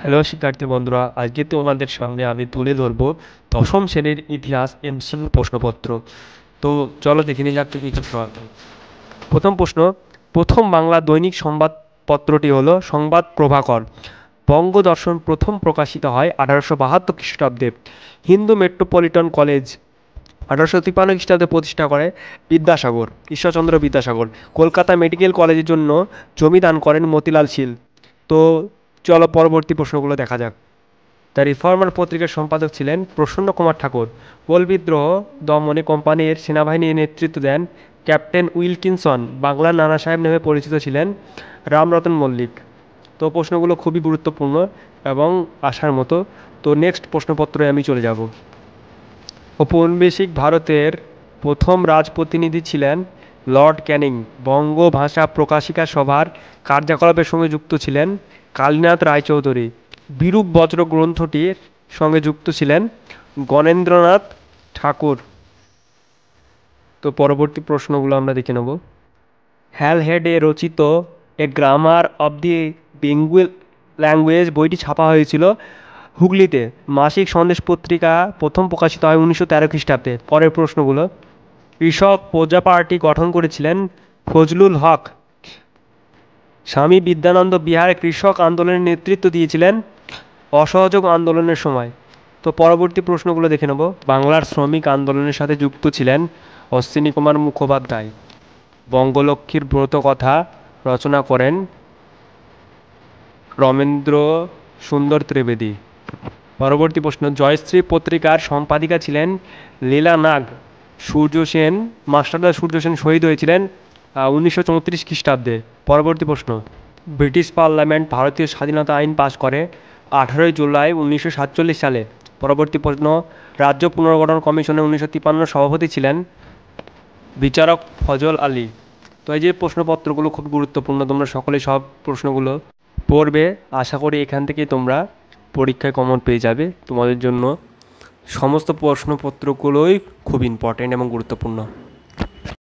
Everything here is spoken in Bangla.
হ্যালো শিক্ষার্থী বন্ধুরা, আজকে তোমাদের সামনে আমি তুলে ধরবো দশম শ্রেণীর ইতিহাস এমসিকিউ প্রশ্নপত্র। তো চলো দেখে নিয়ে যাক কি প্রথম প্রশ্ন। প্রথম বাংলা দৈনিক সংবাদপত্রটি হলো সংবাদ প্রভাকর। বঙ্গদর্শন প্রথম প্রকাশিত হয় 1872 খ্রিস্টাব্দে। হিন্দু মেট্রোপলিটন কলেজ 1853 খ্রিস্টাব্দে প্রতিষ্ঠা করে বিদ্যাসাগর, ঈশ্বরচন্দ্র বিদ্যাসাগর। কলকাতা মেডিকেল কলেজের জন্য জমি দান করেন মতিলাল শীল। তো চলো পরবর্তী প্রশ্নগুলো দেখা যাক। দ্য রিফর্মার পত্রিকার সম্পাদক ছিলেন প্রসন্ন কুমার ঠাকুর। কোল বিদ্রোহ দমনে কোম্পানির সেনাবাহিনীর নেতৃত্ব দেন ক্যাপ্টেন উইলকিনসন। বাংলার নানা সাহেব নামে পরিচিত ছিলেন রামরতন মল্লিক। তো প্রশ্নগুলো খুবই গুরুত্বপূর্ণ এবং আসার মতো। তো নেক্সট প্রশ্নপত্রে আমি চলে যাব। ঔপনিবেশিক ভারতের প্রথম রাজপ্রতিনিধি ছিলেন লর্ড ক্যানিং। বঙ্গভাষা প্রকাশিকা সভার কার্যকলাপের সঙ্গে যুক্ত ছিলেন কালীনাথ রায়চৌধুরী। বিরূপ বজ্র গ্রন্থটির সঙ্গে যুক্ত ছিলেন গণেন্দ্রনাথ ঠাকুর। তো পরবর্তী প্রশ্নগুলো আমরা দেখে নেব। হ্যাল হেডে রচিত a grammar of the Bengal language বইটি ছাপা হয়েছিল হুগলিতে। মাসিক সন্দেশ পত্রিকা প্রথম প্রকাশিত হয় 1913 খ্রিস্টাব্দে। পরের প্রশ্নগুলো। কৃষক প্রজা পার্টি গঠন করেছিলেন ফজলুল হক। স্বামী বিদ্যানন্দ বিহারে কৃষক আন্দোলনের নেতৃত্ব দিয়েছিলেন অসহযোগ আন্দোলনের সময়। তো পরবর্তী প্রশ্নগুলো দেখে নেব। বাংলার শ্রমিক আন্দোলনের সাথে যুক্ত ছিলেন অশ্বিনী কুমার মুখোপাধ্যায়। বঙ্গলক্ষ্মীর ব্রত কথা রচনা করেন রমেন্দ্র সুন্দর ত্রিবেদী। পরবর্তী প্রশ্ন। জয়শ্রী পত্রিকার সম্পাদিকা ছিলেন লীলা নাগ। সূর্য সেন, মাস্টারদা সূর্য সেন শহীদ হয়েছিলেন 1934 খ্রিস্টাব্দে। পরবর্তী প্রশ্ন। ব্রিটিশ পার্লামেন্ট ভারতীয় স্বাধীনতা আইন পাশ করে 18 জুলাই 1947 সালে। পরবর্তী প্রশ্ন। রাজ্য পুনর্গঠন কমিশনের 1953 সভাপতি ছিলেন বিচারক ফজল আলী। তো এই যে প্রশ্নপত্রগুলো খুব গুরুত্বপূর্ণ, তোমরা সকলে সব প্রশ্নগুলো পড়বে। আশা করি এখান থেকে তোমরা পরীক্ষায় কমন পেয়ে যাবে। তোমাদের জন্য সমস্ত প্রশ্নপত্রগুলোই খুব ইম্পর্টেন্ট এবং গুরুত্বপূর্ণ।